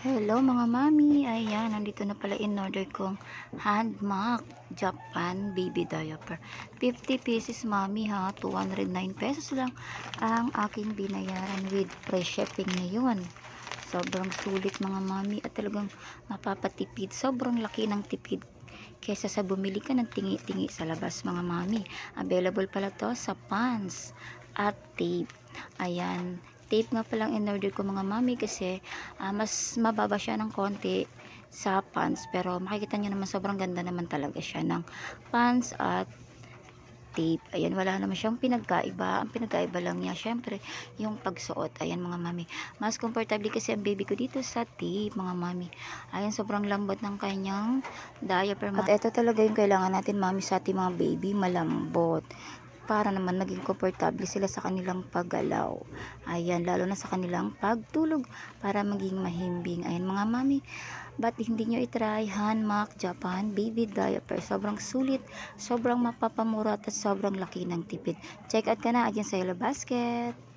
Hello mga mami, ayan, nandito na pala in order kong handmak Japan baby diaper. 50 pieces mami ha, 209 pesos lang ang aking binayaran with free shipping ngayon. Sobrang sulit mga mami at talagang mapapatipid. Sobrang laki ng tipid kesa sa bumili ka ng tingi-tingi sa labas mga mami. Available pala to sa pants at tape. Ayan, tape nga palang in order ko mga mami kasi mas mababa siya ng konti sa pants, pero makikita nyo naman sobrang ganda naman talaga siya ng pants at tape. Ayan, wala naman siyang pinagkaiba. Ang pinagkaiba lang niya syempre yung pagsuot. Ayan mga mami, mas comfortable kasi ang baby ko dito sa tape mga mami. Ayan, sobrang lambot ng kanyang diaper at ito talaga yung kailangan natin mami sa ating mga baby, malambot para naman naging komportable sila sa kanilang paggalaw. Ayan, lalo na sa kanilang pagtulog para maging mahimbing. Ayan mga mami, ba't hindi nyo itry Hanmak Japan baby diaper? Sobrang sulit, sobrang mapapamura at sobrang laki ng tipid. Check out ka na, ayan sa Yellow Basket.